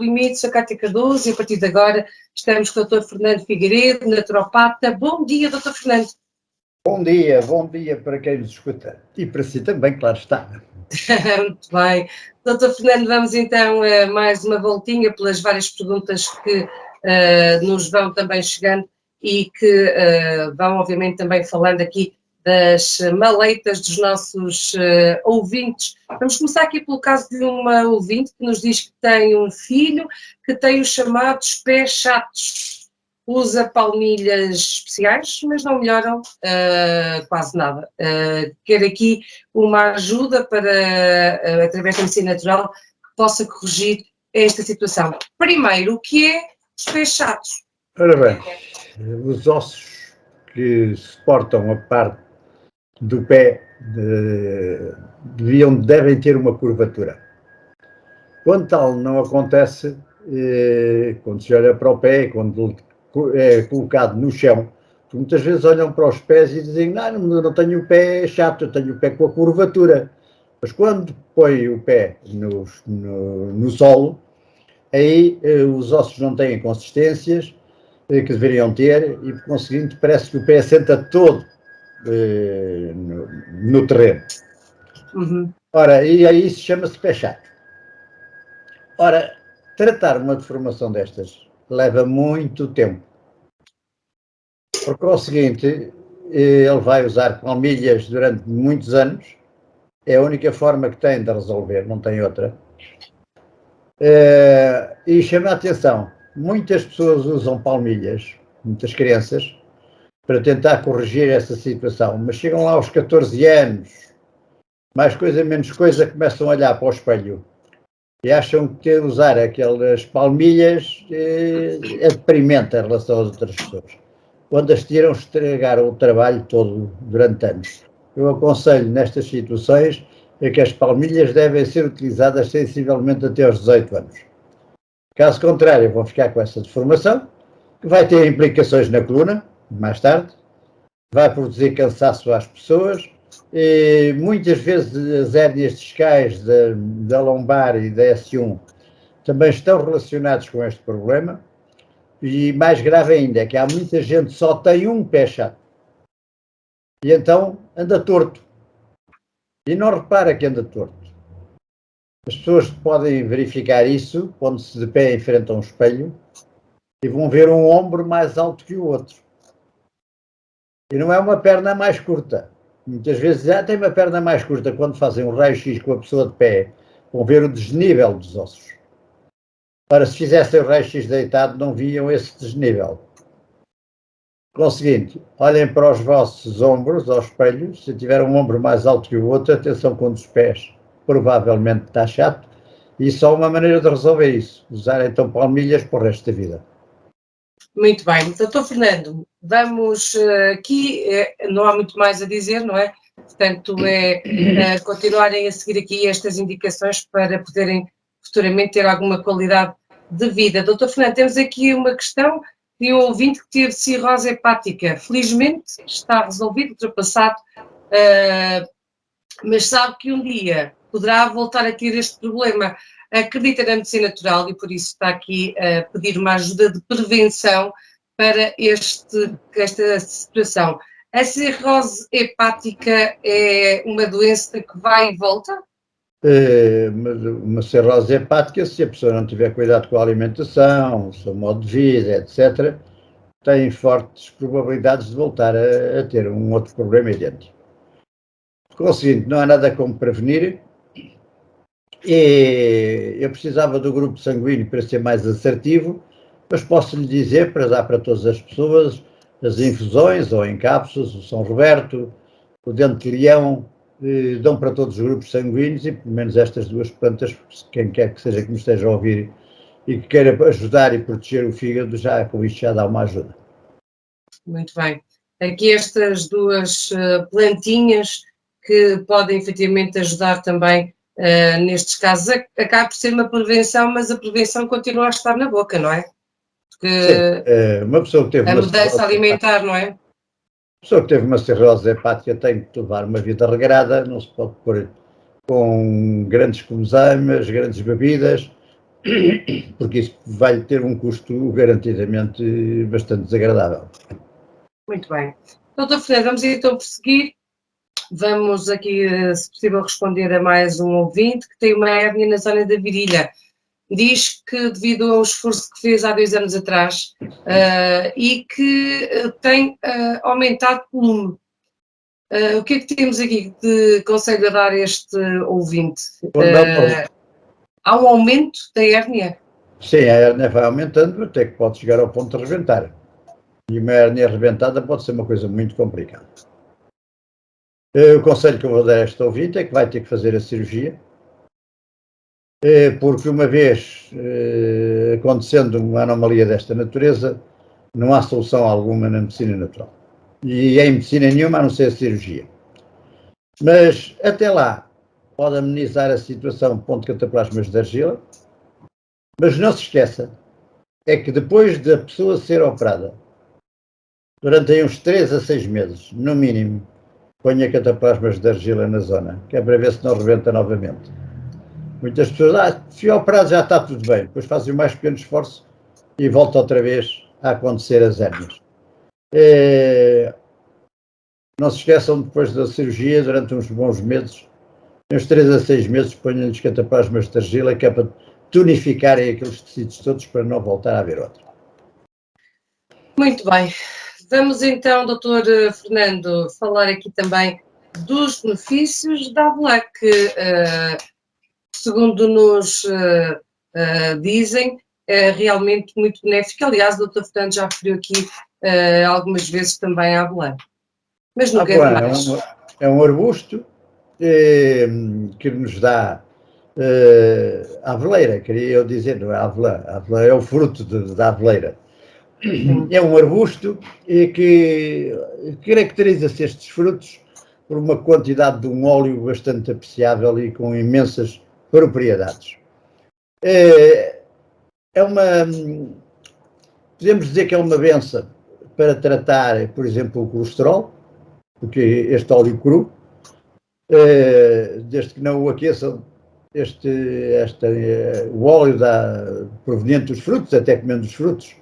Limites, a Cátia Cardoso, e a partir de agora estamos com o Dr. Fernando Figueiredo, naturopata. Bom dia, Dr. Fernando. Bom dia para quem nos escuta. E para si também, claro está. Muito bem. Dr. Fernando, vamos então a mais uma voltinha pelas várias perguntas que nos vão também chegando e que vão, obviamente, também falando aqui das maleitas dos nossos ouvintes. Vamos começar aqui pelo caso de uma ouvinte que nos diz que tem um filho que tem os chamados pés chatos. Usa palmilhas especiais, mas não melhoram quase nada. Quer aqui uma ajuda para, através da medicina natural, que possa corrigir esta situação. Primeiro, o que é os pés chatos? Ora bem, os ossos que suportam a parte do pé devem ter uma curvatura. Quando tal não acontece, quando se olha para o pé, quando é colocado no chão, muitas vezes olham para os pés e dizem: não tenho o pé chato, eu tenho o pé com a curvatura. Mas quando põe o pé no solo, aí os ossos não têm consistências que deveriam ter e, por conseguinte, parece que o pé assenta todo no terreno. Uhum. Ora, e aí isso chama-se pé chato. Ora, tratar uma deformação destas leva muito tempo. Por conseguinte, ele vai usar palmilhas durante muitos anos. É a única forma que tem de resolver, não tem outra. E chama a atenção, muitas pessoas usam palmilhas, muitas crianças, para tentar corrigir essa situação, mas chegam lá aos 14 anos, mais coisa, menos coisa, começam a olhar para o espelho e acham que usar aquelas palmilhas é deprimente em relação às outras pessoas. Quando as tiram, estragaram o trabalho todo durante anos. Eu aconselho nestas situações que as palmilhas devem ser utilizadas sensivelmente até aos 18 anos. Caso contrário, vão ficar com essa deformação, que vai ter implicações na coluna, mais tarde, vai produzir cansaço às pessoas, e muitas vezes as hérnias discais da lombar e da S1 também estão relacionados com este problema, e mais grave ainda é que há muita gente que só tem um pé chato, e então anda torto, e não repara que anda torto. As pessoas podem verificar isso pondo-se de pé em frente a um espelho e vão ver um ombro mais alto que o outro. E não é uma perna mais curta. Muitas vezes já tem uma perna mais curta. Quando fazem um raio-x com a pessoa de pé, vão ver o desnível dos ossos. Ora, se fizessem o raio-x deitado, não viam esse desnível. Conseguinte, olhem para os vossos ombros ao espelho. Se tiver um ombro mais alto que o outro, atenção com os pés. Provavelmente está chato. E só uma maneira de resolver isso. Usar então palmilhas para o resto da vida. Muito bem. Doutor Fernando, vamos aqui, não há muito mais a dizer, não é? Portanto, continuarem a seguir aqui estas indicações para poderem futuramente ter alguma qualidade de vida. Doutor Fernando, temos aqui uma questão de um ouvinte que teve cirrose hepática. Felizmente está resolvido, ultrapassado, mas sabe que um dia poderá voltar a ter este problema. Acredita na medicina natural e por isso está aqui a pedir uma ajuda de prevenção para esta situação. A cirrose hepática é uma doença que vai e volta? Uma cirrose hepática, se a pessoa não tiver cuidado com a alimentação, o seu modo de vida, etc., tem fortes probabilidades de voltar a ter um outro problema idêntico. Conseguinte, não há nada como prevenir. E eu precisava do grupo sanguíneo para ser mais assertivo, mas posso lhe dizer, para dar para todas as pessoas, as infusões ou em cápsulas, o São Roberto, o Dente de Leão, dão para todos os grupos sanguíneos e pelo menos estas duas plantas, quem quer que seja que me esteja a ouvir e que queira ajudar e proteger o fígado, já com isto já dá uma ajuda. Muito bem. Aqui estas duas plantinhas que podem efetivamente ajudar também nestes casos. Acaba por ser uma prevenção, mas a prevenção continua a estar na boca, não é? Porque sim, uma pessoa que teve a mudança alimentar, não é? A pessoa que teve uma cirrose hepática tem que levar uma vida regrada, não se pode pôr com grandes guloseimas, grandes bebidas, porque isso vai ter um custo garantidamente bastante desagradável. Muito bem. Doutor Fernando, vamos então prosseguir. Vamos aqui, se possível, responder a mais um ouvinte que tem uma hérnia na zona da virilha. Diz que devido ao esforço que fez há 2 anos atrás e que tem aumentado o volume. O que é que temos aqui de conselho a dar a este ouvinte? Há um aumento da hérnia? Sim, a hérnia vai aumentando até que pode chegar ao ponto de rebentar. E uma hérnia arrebentada pode ser uma coisa muito complicada. O conselho que eu vou dar a este ouvinte é que vai ter que fazer a cirurgia, porque uma vez acontecendo uma anomalia desta natureza, não há solução alguma na medicina natural. E em medicina nenhuma, a não ser a cirurgia. Mas, até lá, pode amenizar a situação ponto de cataplasmas de argila, mas não se esqueça, é que depois da pessoa ser operada, durante aí uns 3 a 6 meses, no mínimo, ponha cataplasmas de argila na zona, que é para ver se não rebenta novamente. Muitas pessoas, se operado já está tudo bem, depois fazem o mais pequeno esforço e volta outra vez a acontecer as hérnias. Não se esqueçam, depois da cirurgia, durante uns bons meses, uns 3 a 6 meses, ponham-lhes cataplasmas de argila, que é para tonificarem aqueles tecidos todos para não voltar a haver outro. Muito bem. Vamos então, doutor Fernando, falar aqui também dos benefícios da Avelã, que, segundo nos dizem, é realmente muito benéfica. Aliás, o doutor Fernando já referiu aqui algumas vezes também a Avelã. Mas nunca é demais. É um arbusto que nos dá a aveleira, queria eu dizer, não é a avelã. A avelã é o fruto da aveleira. É um arbusto que caracteriza-se estes frutos por uma quantidade de um óleo bastante apreciável e com imensas propriedades. Podemos dizer que é uma benção para tratar, por exemplo, o colesterol, porque este óleo cru, desde que não o aqueçam, o óleo proveniente dos frutos, até comendo os frutos,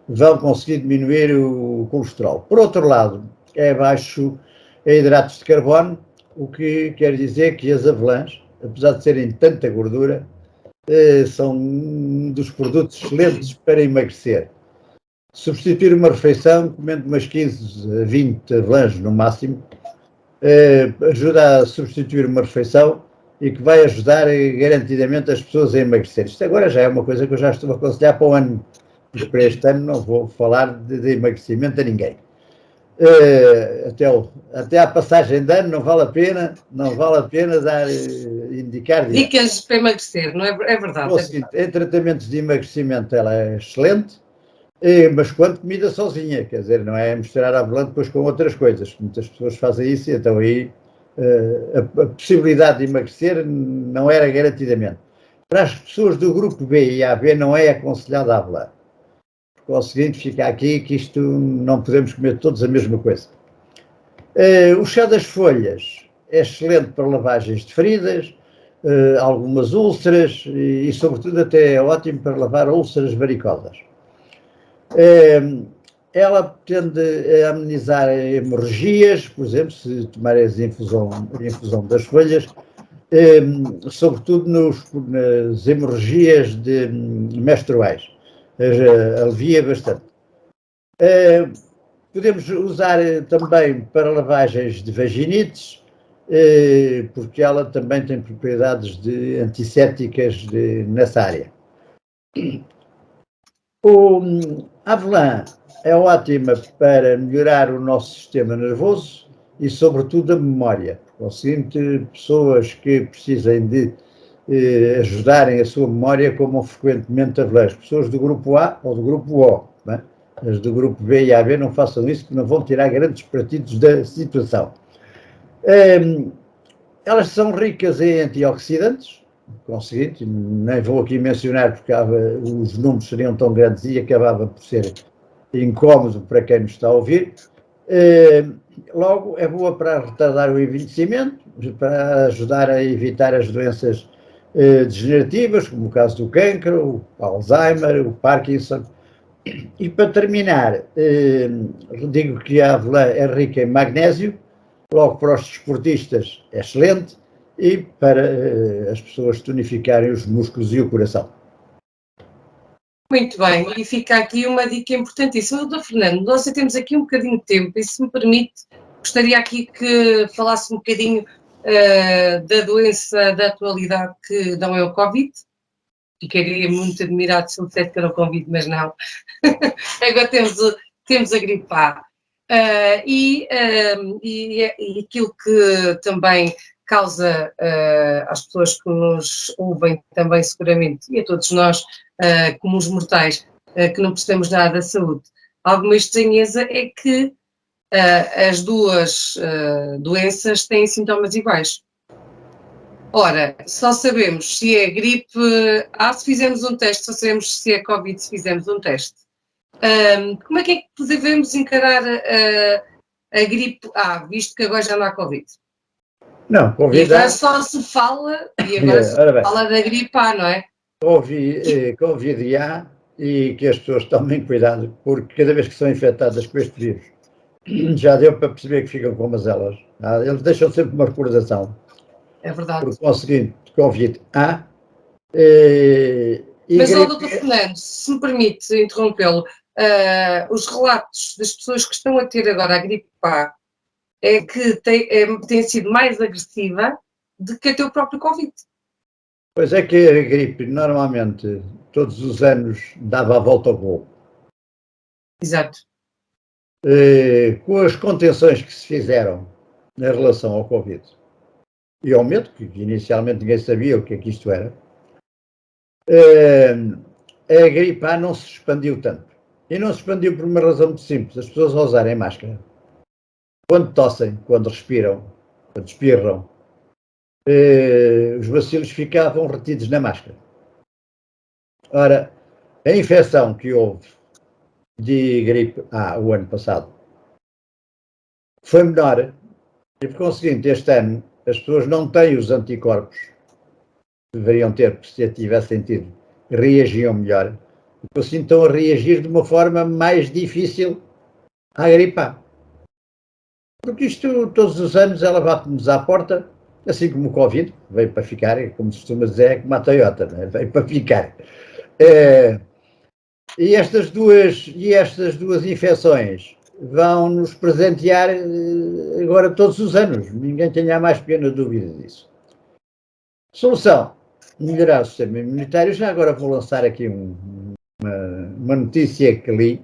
vão conseguir diminuir o colesterol. Por outro lado, é baixo em hidratos de carbono, o que quer dizer que as avelãs, apesar de serem tanta gordura, são um dos produtos excelentes para emagrecer. Substituir uma refeição, comendo umas 15 a 20 avelãs no máximo, ajuda a substituir uma refeição e que vai ajudar garantidamente as pessoas a emagrecer. Isto agora já é uma coisa que eu já estou a aconselhar para o ano. Para este ano não vou falar de emagrecimento a ninguém. Até à passagem de ano não vale a pena indicar dicas para emagrecer, não é? É verdade. O seguinte, em tratamentos de emagrecimento ela é excelente, mas quando comida sozinha, quer dizer, não é misturar a avelã depois com outras coisas. Muitas pessoas fazem isso e então aí a possibilidade de emagrecer não era garantidamente. Para as pessoas do grupo B e AB não é aconselhado a avelã. Ao seguinte, fica aqui que isto não podemos comer todos a mesma coisa. O chá das folhas é excelente para lavagens de feridas, algumas úlceras e sobretudo até é ótimo para lavar úlceras varicosas. Ela tende a amenizar hemorragias, por exemplo, se tomares a infusão das folhas, sobretudo nas hemorragias menstruais. Alivia bastante. Podemos usar também para lavagens de vaginites, porque ela também tem propriedades antissépticas nessa área. A avelã é ótima para melhorar o nosso sistema nervoso e, sobretudo, a memória. Ao seguinte, pessoas que precisem de ajudarem a sua memória, comam frequentemente avelãs. Pessoas do grupo A ou do grupo O. Né? As do grupo B e AB não façam isso, que não vão tirar grandes partidos da situação. Elas são ricas em antioxidantes, conseguinte, nem vou aqui mencionar porque os números seriam tão grandes e acabava por ser incómodo para quem nos está a ouvir. Logo, é boa para retardar o envelhecimento, para ajudar a evitar as doenças degenerativas, como o caso do cancro, o Alzheimer, o Parkinson. E para terminar, digo que a avelã é rica em magnésio, logo para os desportistas é excelente, e para as pessoas tonificarem os músculos e o coração. Muito bem, e fica aqui uma dica importantíssima. Doutor Fernando, nós já temos aqui um bocadinho de tempo, e se me permite, gostaria aqui que falasse um bocadinho da doença da atualidade que não é o Covid. Ficaria muito admirado se eu dissesse que era o Covid, mas não. Agora temos a gripe A. E aquilo que também causa às pessoas que nos ouvem também seguramente, e a todos nós, como os mortais, que não precisamos nada da saúde, alguma estranheza é que as duas doenças têm sintomas iguais. Ora, só sabemos se é gripe A se fizermos um teste, só sabemos se é Covid se fizermos um teste. Como é que devemos encarar a gripe A, visto que agora já não há Covid? Não, Covid E agora só se fala, fala da gripe A, não é? Covid A, e que as pessoas tomem cuidado, porque cada vez que são infectadas com este vírus, já deu para perceber que ficam com mazelas. Eles deixam sempre uma recordação. É verdade. Por conseguinte, Covid A. Mas, doutor Fernando, se me permite interrompê-lo, os relatos das pessoas que estão a ter agora a gripe A é que tem sido mais agressiva do que até o próprio Covid. Pois é que a gripe, normalmente, todos os anos, dava a volta ao golo. Exato. Com as contenções que se fizeram em relação ao Covid e ao medo, que inicialmente ninguém sabia o que é que isto era, a gripe A não se expandiu tanto. E não se expandiu por uma razão muito simples: as pessoas ao usarem máscara, quando tossem, quando respiram, quando espirram, os bacilos ficavam retidos na máscara. Ora, a infecção que houve de gripe A o ano passado foi menor, e por conseguinte, este ano as pessoas não têm os anticorpos que deveriam ter, se tivessem tido, reagiam melhor, e assim estão a reagir de uma forma mais difícil à gripe A. Porque isto, todos os anos, ela bate-nos à porta, assim como o Covid, veio para ficar, como se costuma dizer, é como a Toyota, né? Veio para ficar. E estas duas infecções vão nos presentear agora todos os anos. Ninguém tenha a mais pequena dúvida disso. Solução: melhorar o sistema imunitário. Já agora vou lançar aqui uma notícia que li,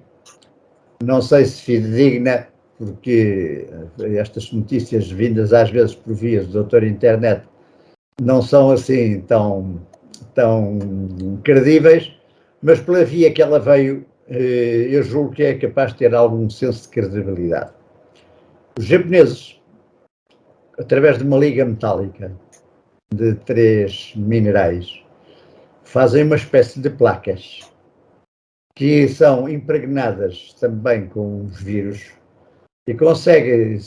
não sei se fidedigna, porque estas notícias vindas às vezes por vias do doutor internet não são assim tão credíveis, mas pela via que ela veio, eu julgo que é capaz de ter algum senso de credibilidade. Os japoneses, através de uma liga metálica de 3 minerais, fazem uma espécie de placas que são impregnadas também com os vírus e conseguem,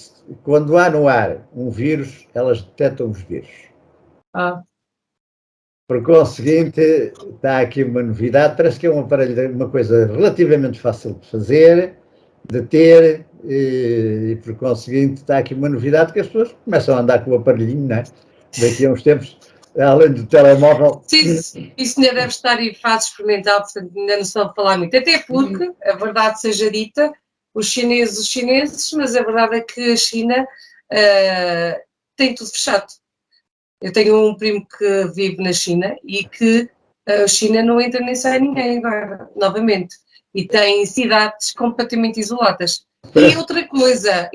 quando há no ar um vírus, elas detectam os vírus. Por conseguinte, está aqui uma novidade, parece que é um aparelho, uma coisa relativamente fácil de fazer, de ter, e por conseguinte está aqui uma novidade que as pessoas começam a andar com o aparelhinho, não é? Daqui a uns tempos, além do telemóvel. Sim, isso ainda deve estar em fase experimental, portanto ainda não se pode falar muito. Até porque, a verdade seja dita, os chineses, mas a verdade é que a China tem tudo fechado. Eu tenho um primo que vive na China e que a China não entra nem sai ninguém agora, novamente. E tem cidades completamente isoladas. E outra coisa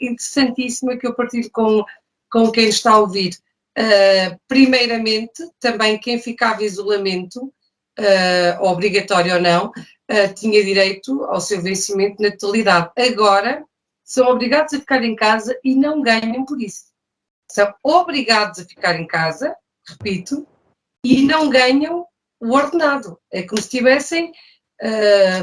interessantíssima que eu partilho com quem está a ouvir. Primeiramente, também quem ficava em isolamento, obrigatório ou não, tinha direito ao seu vencimento na totalidade. Agora, são obrigados a ficar em casa e não ganham por isso. São obrigados a ficar em casa, repito, e não ganham o ordenado. É como se tivessem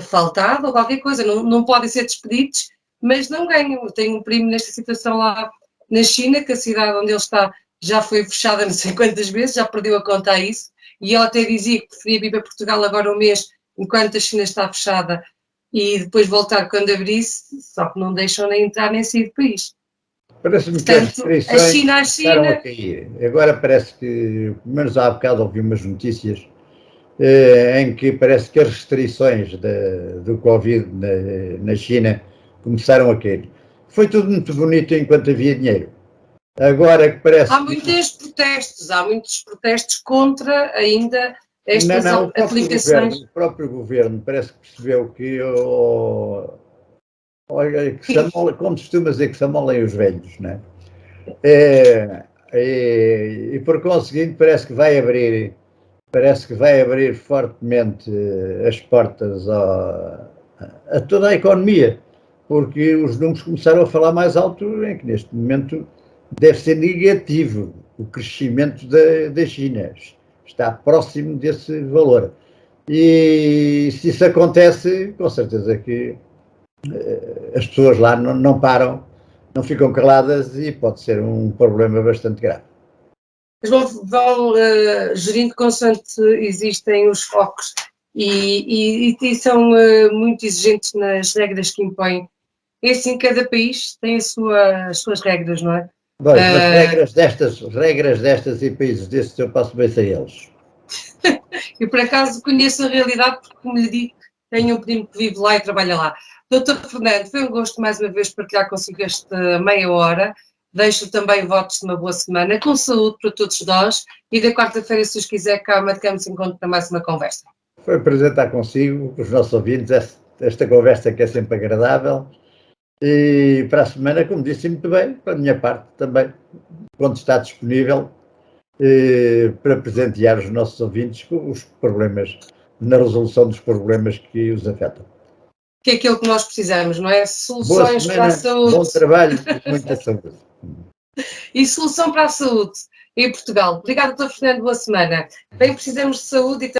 faltado ou qualquer coisa. Não podem ser despedidos, mas não ganham. Eu tenho um primo nesta situação lá na China, que a cidade onde ele está já foi fechada não sei quantas vezes, já perdeu a conta a isso, e ela até dizia que preferia vir para Portugal agora um mês, enquanto a China está fechada, e depois voltar quando abrisse, só que não deixam nem entrar nem sair do país. Parece-me que as Portanto, a restrições China, começaram a cair. Agora parece que, pelo menos há bocado ouvi umas notícias em que parece que as restrições do Covid na China começaram a cair. Foi tudo muito bonito enquanto havia dinheiro. Agora que parece há muitos protestos contra ainda estas não, aplicações. o próprio governo parece que percebeu que olha, que como costuma dizer, que se amolem os velhos, não é? E por conseguinte parece que vai abrir fortemente as portas a toda a economia, porque os números começaram a falar mais alto em que neste momento deve ser negativo o crescimento da China, está próximo desse valor. E se isso acontece, com certeza que as pessoas lá não param, não ficam caladas e pode ser um problema bastante grave. Mas vão gerindo consoante existem os focos e são muito exigentes nas regras que impõem. É assim, cada país tem as suas regras, não é? Bom, mas regras destas e países destes eu passo bem sem eles. Eu, por acaso, conheço a realidade porque, como lhe digo, tenho um primo que vive lá e trabalha lá. Doutor Fernando, foi um gosto mais uma vez partilhar consigo esta meia hora. Deixo também votos de uma boa semana, com saúde para todos nós. E da quarta-feira, se os quiser, cá marcamos encontro para mais uma conversa. Foi um prazer estar consigo, com os nossos ouvintes, esta conversa que é sempre agradável. E para a semana, como disse muito bem, para a minha parte também, quando está disponível, para presentear os nossos ouvintes com os problemas, na resolução dos problemas que os afetam. Que é aquilo que nós precisamos, não é? Boa Soluções semana, para a saúde. bom trabalho e muita saúde. E solução para a saúde em Portugal. Obrigada, doutor Fernando, boa semana. Bem, precisamos de saúde e